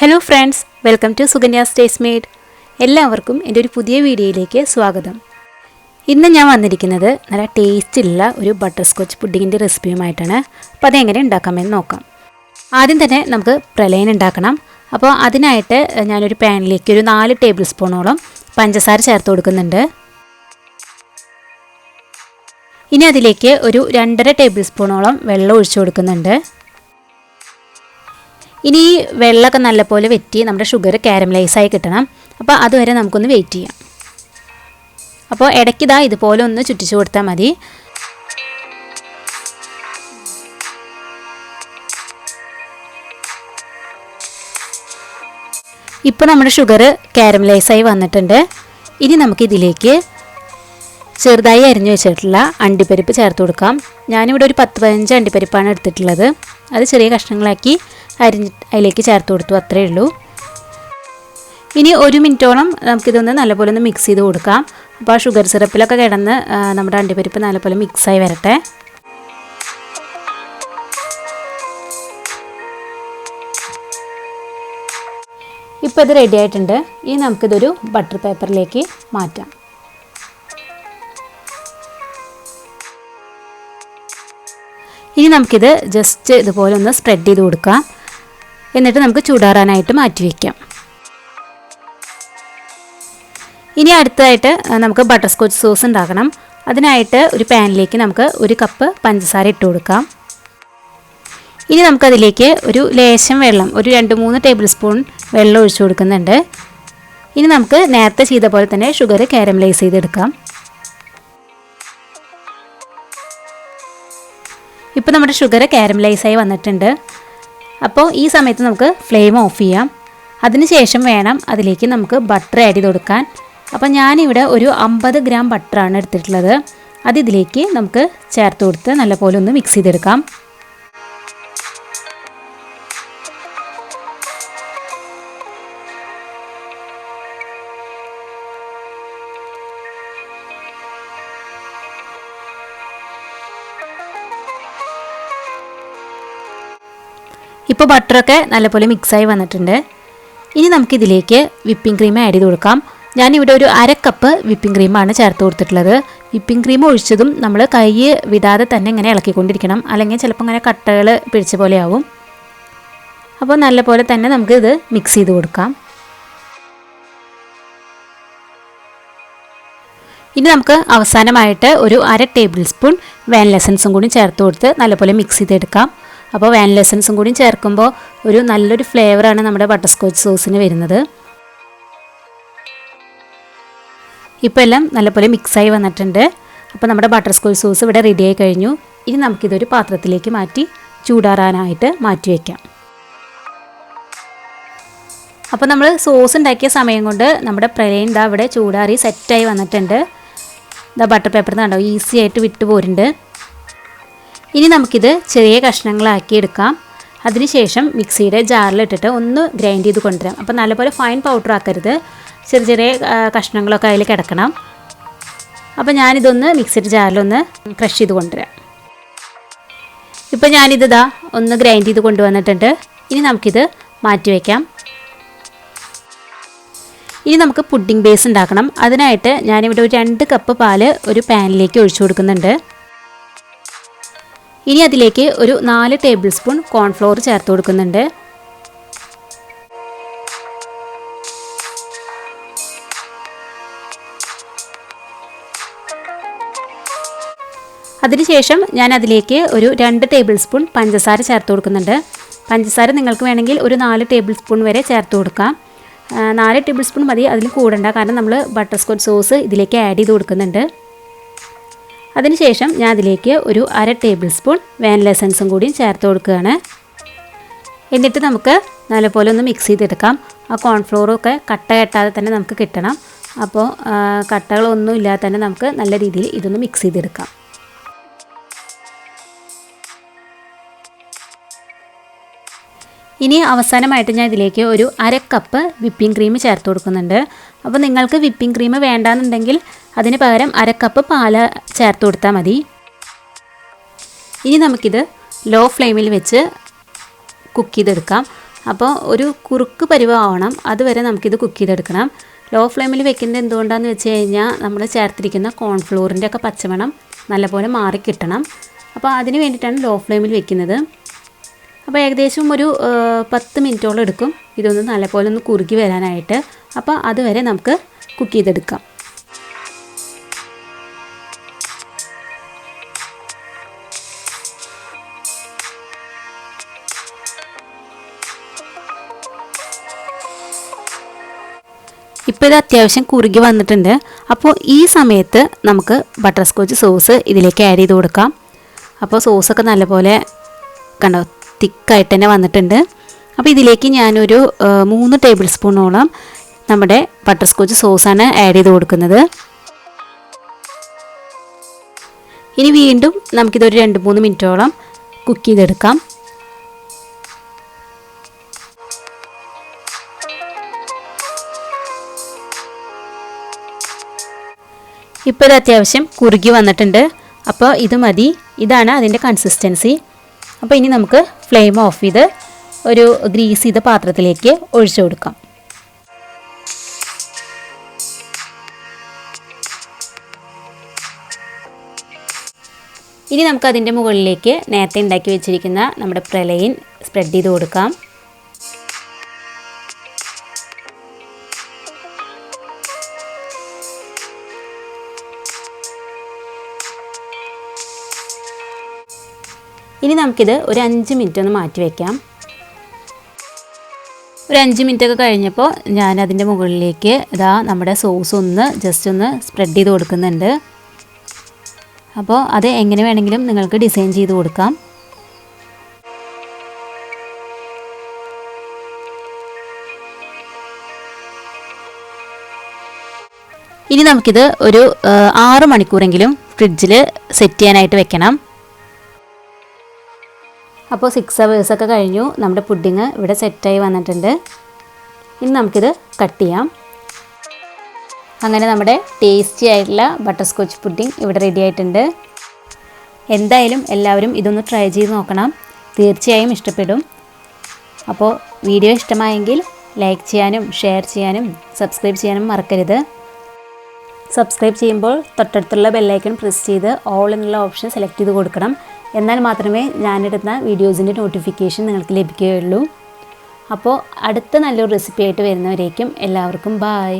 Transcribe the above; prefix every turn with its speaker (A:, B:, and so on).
A: Hello friends, welcome to Sukanyas Taste Made. എല്ലാവർക്കും എൻ്റെ ഒരു പുതിയ വീഡിയോയിലേക്ക് സ്വാഗതം. ഇന്ന് ഞാൻ വന്നിരിക്കുന്നത് നല്ല ടേസ്റ്റുള്ള ഒരു ബട്ടർസ്കോച്ച് പുഡിങ്ങിൻ്റെ റെസിപ്പിയുമായിട്ടാണ്. അപ്പോൾ അതെങ്ങനെ ഉണ്ടാക്കാമെന്ന് നോക്കാം. ആദ്യം തന്നെ നമുക്ക് പ്രലൈൻ ഉണ്ടാക്കണം. അപ്പോൾ അതിനായിട്ട് ഞാനൊരു പാനിലേക്ക് ഒരു 4 ടേബിൾ സ്പൂണോളം പഞ്ചസാര ചേർത്ത് കൊടുക്കുന്നുണ്ട്. ഇനി അതിലേക്ക് ഒരു 2.5 ടേബിൾ സ്പൂണോളം വെള്ളം ഒഴിച്ചു കൊടുക്കുന്നുണ്ട്. ഇനി വെള്ളമൊക്കെ നല്ലപോലെ വെറ്റി നമ്മുടെ ഷുഗർ കാരമലൈസായി കിട്ടണം. അപ്പോൾ അതുവരെ നമുക്കൊന്ന് വെയിറ്റ് ചെയ്യാം. അപ്പോൾ ഇടയ്ക്കിതാ ഇതുപോലെ ഒന്ന് ചുറ്റിച്ചു കൊടുത്താൽ മതി. ഇപ്പോൾ നമ്മുടെ ഷുഗർ കാരമലൈസായി വന്നിട്ടുണ്ട്. ഇനി നമുക്കിതിലേക്ക് ചെറുതായി അരിഞ്ഞു വെച്ചിട്ടുള്ള അണ്ടിപ്പരിപ്പ് ചേർത്ത് കൊടുക്കാം. ഞാനിവിടെ ഒരു 10-15 അണ്ടിപ്പരിപ്പാണ് എടുത്തിട്ടുള്ളത്. അത് ചെറിയ കഷ്ണങ്ങളാക്കി അതിലേക്ക് ചേർത്ത് കൊടുത്തു, അത്രയേ ഉള്ളൂ. ഇനി 1 മിനിറ്റോളം നമുക്കിതൊന്ന് നല്ലപോലെ ഒന്ന് മിക്സ് ചെയ്ത് കൊടുക്കാം. അപ്പോൾ ആ ഷുഗർ സിറപ്പിലൊക്കെ കിടന്ന് നമ്മുടെ അണ്ടിപ്പരിപ്പ് നല്ലപോലെ മിക്സായി വരട്ടെ. ഇപ്പോൾ ഇത് റെഡി ആയിട്ടുണ്ട്. ഇനി നമുക്കിതൊരു ബട്ടർ പേപ്പറിലേക്ക് മാറ്റാം. ഇനി നമുക്കിത് ജസ്റ്റ് ഇതുപോലെ ഒന്ന് സ്പ്രെഡ് ചെയ്ത് കൊടുക്കാം. എന്നിട്ട് നമുക്ക് ചൂടാറാനായിട്ട് മാറ്റി വയ്ക്കാം. ഇനി അടുത്തതായിട്ട് നമുക്ക് ബട്ടർസ്കോച്ച് സോസ് ഉണ്ടാക്കണം. അതിനായിട്ട് ഒരു പാനിലേക്ക് നമുക്ക് 1 കപ്പ് പഞ്ചസാര ഇട്ട് കൊടുക്കാം. ഇനി നമുക്കതിലേക്ക് ഒരു ലേശം വെള്ളം, ഒരു 2-3 ടേബിൾ സ്പൂൺ വെള്ളം ഒഴിച്ചു കൊടുക്കുന്നുണ്ട്. ഇനി നമുക്ക് നേരത്തെ ചെയ്ത പോലെ തന്നെ ഷുഗർ കാരമലൈസ് ചെയ്തെടുക്കാം. ഇപ്പോൾ നമ്മുടെ ഷുഗർ കാരമലൈസായി വന്നിട്ടുണ്ട്. അപ്പോൾ ഈ സമയത്ത് നമുക്ക് ഫ്ലെയിം ഓഫ് ചെയ്യാം. അതിനുശേഷം വേണം അതിലേക്ക് നമുക്ക് ബട്ടർ ആഡ് ചെയ്ത് കൊടുക്കാൻ. അപ്പോൾ ഞാനിവിടെ ഒരു 50 ഗ്രാം ബട്ടറാണ് എടുത്തിട്ടുള്ളത്. അത് ഇതിലേക്ക് നമുക്ക് ചേർത്ത് കൊടുത്ത് നല്ലപോലെ ഒന്ന് മിക്സ് ചെയ്തെടുക്കാം. ഇപ്പോൾ ബട്ടറൊക്കെ നല്ലപോലെ മിക്സായി വന്നിട്ടുണ്ട്. ഇനി നമുക്കിതിലേക്ക് വിപ്പിംഗ് ക്രീം ആഡ് ചെയ്ത് കൊടുക്കാം. ഞാനിവിടെ ഒരു 1/2 കപ്പ് വിപ്പിംഗ് ക്രീമാണ് ചേർത്ത് കൊടുത്തിട്ടുള്ളത്. വിപ്പിംഗ് ക്രീം ഒഴിച്ചതും നമ്മൾ കൈ വിടാതെ തന്നെ ഇങ്ങനെ ഇളക്കിക്കൊണ്ടിരിക്കണം, അല്ലെങ്കിൽ ചിലപ്പോൾ ഇങ്ങനെ കട്ടകൾ പിടിച്ച പോലെ ആവും. അപ്പോൾ നല്ലപോലെ തന്നെ നമുക്കിത് മിക്സ് ചെയ്ത് കൊടുക്കാം. ഇനി നമുക്ക് അവസാനമായിട്ട് ഒരു 1/2 ടേബിൾ സ്പൂൺ വാനില എസൻസും കൂടി ചേർത്ത് കൊടുത്ത് നല്ലപോലെ മിക്സ് ചെയ്തെടുക്കാം. അപ്പോൾ വാനില എസൻസും കൂടി ചേർക്കുമ്പോൾ ഒരു നല്ലൊരു ഫ്ലേവറാണ് നമ്മുടെ ബട്ടർസ്കോച്ച് സോസിന് വരുന്നത്. ഇപ്പോൾ എല്ലാം നല്ലപോലെ മിക്സായി വന്നിട്ടുണ്ട്. അപ്പോൾ നമ്മുടെ ബട്ടർസ്കോച്ച് സോസ് ഇവിടെ റെഡിയായി കഴിഞ്ഞു. ഇനി നമുക്കിതൊരു പാത്രത്തിലേക്ക് മാറ്റി ചൂടാറാനായിട്ട് മാറ്റി വയ്ക്കാം. അപ്പോൾ നമ്മൾ സോസ് ഉണ്ടാക്കിയ സമയം കൊണ്ട് നമ്മുടെ പ്രലൈൻ ദാ ഇവിടെ ചൂടാറി സെറ്റായി വന്നിട്ടുണ്ട്. ദാ ബട്ടർ പേപ്പറിൽ നിന്ന് കണ്ടോ ഈസി ആയിട്ട് വിട്ടു പോരുന്നുണ്ട്. ഇനി നമുക്കിത് ചെറിയ കഷ്ണങ്ങളാക്കി എടുക്കാം. അതിനുശേഷം മിക്സിയുടെ ജാറിലിട്ടിട്ട് ഒന്ന് ഗ്രൈൻഡ് ചെയ്ത് കൊണ്ടുവരാം. അപ്പോൾ നല്ലപോലെ ഫൈൻ പൗഡർ ആക്കരുത്, ചെറിയ ചെറിയ കഷ്ണങ്ങളൊക്കെ അതിൽ കിടക്കണം. അപ്പോൾ ഞാനിതൊന്ന് മിക്സിയുടെ ജാറിലൊന്ന് ക്രഷ് ചെയ്ത് കൊണ്ടുവരാം. ഇപ്പോൾ ഞാനിത് ഇതാ ഒന്ന് ഗ്രൈൻഡ് ചെയ്ത് കൊണ്ടുവന്നിട്ടുണ്ട്. ഇനി നമുക്കിത് മാറ്റി വയ്ക്കാം. ഇനി നമുക്ക് പുഡിംഗ് ബേസ് ഉണ്ടാക്കണം. അതിനായിട്ട് ഞാനിവിടെ ഒരു 2 കപ്പ് പാല് ഒരു പാനിലേക്ക് ഒഴിച്ചു കൊടുക്കുന്നുണ്ട്. ഇനി അതിലേക്ക് ഒരു 4 ടേബിൾ സ്പൂൺ കോൺഫ്ലോർ ചേർത്ത് കൊടുക്കുന്നുണ്ട്. അതിനുശേഷം ഞാൻ അതിലേക്ക് ഒരു 2 ടേബിൾ സ്പൂൺ പഞ്ചസാര ചേർത്ത് കൊടുക്കുന്നുണ്ട്. പഞ്ചസാര നിങ്ങൾക്ക് വേണമെങ്കിൽ ഒരു 4 ടേബിൾ സ്പൂൺ വരെ ചേർത്ത് കൊടുക്കാം. 4 ടേബിൾ സ്പൂൺ മതി, അതിൽ കൂടണ്ട, കാരണം നമ്മൾ ബട്ടർസ്കോച്ച് സോസ് ഇതിലേക്ക് ആഡ് ചെയ്ത് കൊടുക്കുന്നുണ്ട്. അതിനുശേഷം ഞാൻ അതിലേക്ക് ഒരു 1/2 ടേബിൾ സ്പൂൺ വാനില എസൻസും കൂടി ചേർത്ത് കൊടുക്കുകയാണ്. എന്നിട്ട് നമുക്ക് നല്ലപോലെ ഒന്ന് മിക്സ് ചെയ്തെടുക്കാം. ആ കോൺഫ്ലോറൊക്കെ കട്ട കെട്ടാതെ തന്നെ നമുക്ക് കിട്ടണം. അപ്പോൾ കട്ടകളൊന്നും ഇല്ലാതെ തന്നെ നമുക്ക് നല്ല രീതിയിൽ ഇതൊന്ന് മിക്സ് ചെയ്തെടുക്കാം. ഇനി അവസാനമായിട്ട് ഞാൻ ഇതിലേക്ക് ഒരു 1/2 കപ്പ് വിപ്പിംഗ് ക്രീം ചേർത്ത് കൊടുക്കുന്നുണ്ട്. അപ്പോൾ നിങ്ങൾക്ക് വിപ്പിംഗ് ക്രീം വേണ്ടാന്നുണ്ടെങ്കിൽ അതിന് പകരം 1/2 കപ്പ് പാല് ചേർത്ത് കൊടുത്താൽ മതി. ഇനി നമുക്കിത് ലോ ഫ്ലെയിമിൽ വെച്ച് കുക്ക് ചെയ്തെടുക്കാം. അപ്പോൾ ഒരു കുറുക്ക് പരുവമാവണം, അതുവരെ നമുക്കിത് കുക്ക് ചെയ്തെടുക്കണം. ലോ ഫ്ലെയിമിൽ വെക്കുന്നത് എന്തുകൊണ്ടാണെന്ന് വെച്ച് കഴിഞ്ഞാൽ നമ്മൾ ചേർത്തിരിക്കുന്ന കോൺഫ്ലോറിൻ്റെ ഒക്കെ പച്ചമണം നല്ലപോലെ മാറി കിട്ടണം. അപ്പോൾ അതിന് വേണ്ടിയിട്ടാണ് ലോ ഫ്ലെയിമിൽ വെക്കുന്നത്. അപ്പോൾ ഏകദേശം ഒരു 10 മിനിറ്റോളം എടുക്കും ഇതൊന്ന് നല്ലപോലെ ഒന്ന് കുറുകി വരാനായിട്ട്. അപ്പോൾ അതുവരെ നമുക്ക് കുക്ക് ചെയ്തെടുക്കാം. ഇപ്പോൾ ഇത് അത്യാവശ്യം കുറുകി വന്നിട്ടുണ്ട്. അപ്പോൾ ഈ സമയത്ത് നമുക്ക് ബട്ടർ സ്കോച്ച് സോസ് ഇതിലേക്ക് ആഡ് ചെയ്ത് കൊടുക്കാം. അപ്പോൾ സോസൊക്കെ നല്ലപോലെ കണ്ടോ തിക്കായിട്ട് തന്നെ വന്നിട്ടുണ്ട്. അപ്പോൾ ഇതിലേക്ക് ഞാനൊരു 3 ടേബിൾ സ്പൂണോളം നമ്മുടെ ബട്ടർ സ്കോച്ച് സോസാണ് ആഡ് ചെയ്ത് കൊടുക്കുന്നത്. ഇനി വീണ്ടും നമുക്കിതൊരു 2-3 മിനിറ്റോളം കുക്ക് ചെയ്തെടുക്കാം. ഇപ്പോൾ ഇത് അത്യാവശ്യം കുറുകി വന്നിട്ടുണ്ട്. അപ്പോൾ ഇത് മതി, ഇതാണ് അതിൻ്റെ കൺസിസ്റ്റൻസി. അപ്പോൾ ഇനി നമുക്ക് ഫ്ലെയിം ഓഫ് ചെയ്ത് ഒരു ഗ്രീസ് ചെയ്ത പാത്രത്തിലേക്ക് ഒഴിച്ചു കൊടുക്കാം. ഇനി നമുക്കതിൻ്റെ മുകളിലേക്ക് നേരത്തെ ഉണ്ടാക്കി വെച്ചിരിക്കുന്ന നമ്മുടെ പ്രലൈൻ സ്പ്രെഡ് ചെയ്ത് കൊടുക്കാം. ഇനി നമുക്കിത് ഒരു 5 മിനിറ്റ് ഒന്ന് മാറ്റി വയ്ക്കാം. ഒരു 5 മിനിറ്റൊക്കെ കഴിഞ്ഞപ്പോൾ ഞാൻ അതിൻ്റെ മുകളിലേക്ക് ഇതാ നമ്മുടെ സോസ് ഒന്ന് ജസ്റ്റ് ഒന്ന് സ്പ്രെഡ് ചെയ്ത് കൊടുക്കുന്നുണ്ട്. അപ്പോൾ അത് എങ്ങനെ വേണമെങ്കിലും നിങ്ങൾക്ക് ഡിസൈൻ ചെയ്ത് കൊടുക്കാം. ഇനി നമുക്കിത് ഒരു 6 മണിക്കൂറെങ്കിലും ഫ്രിഡ്ജിൽ സെറ്റ് ചെയ്യാനായിട്ട് വെക്കണം. അപ്പോൾ 6 ഹവേഴ്സൊക്കെ കഴിഞ്ഞു. നമ്മുടെ പുഡിങ് ഇവിടെ സെറ്റായി വന്നിട്ടുണ്ട്. ഇനി നമുക്കിത് കട്ട് ചെയ്യാം. അങ്ങനെ നമ്മുടെ ടേസ്റ്റി ആയിട്ടുള്ള ബട്ടർ സ്കോച്ച് പുഡിങ് ഇവിടെ റെഡി ആയിട്ടുണ്ട്. എന്തായാലും എല്ലാവരും ഇതൊന്ന് ട്രൈ ചെയ്ത് നോക്കണം, തീർച്ചയായും ഇഷ്ടപ്പെടും. അപ്പോൾ വീഡിയോ ഇഷ്ടമായെങ്കിൽ ലൈക്ക് ചെയ്യാനും ഷെയർ ചെയ്യാനും സബ്സ്ക്രൈബ് ചെയ്യാനും മറക്കരുത്. സബ്സ്ക്രൈബ് ചെയ്യുമ്പോൾ തൊട്ടടുത്തുള്ള ബെല്ലൈക്കൺ പ്രസ് ചെയ്ത് ഓൾ എന്നുള്ള ഓപ്ഷൻ സെലക്ട് ചെയ്ത് കൊടുക്കണം. എന്നാൽ മാത്രമേ ഞാനിടുന്ന വീഡിയോസിൻ്റെ നോട്ടിഫിക്കേഷൻ നിങ്ങൾക്ക് ലഭിക്കുകയുള്ളൂ. അപ്പോൾ അടുത്ത നല്ലൊരു റെസിപ്പി ആയിട്ട് വരുന്നവരേക്കും എല്ലാവർക്കും ബായ്.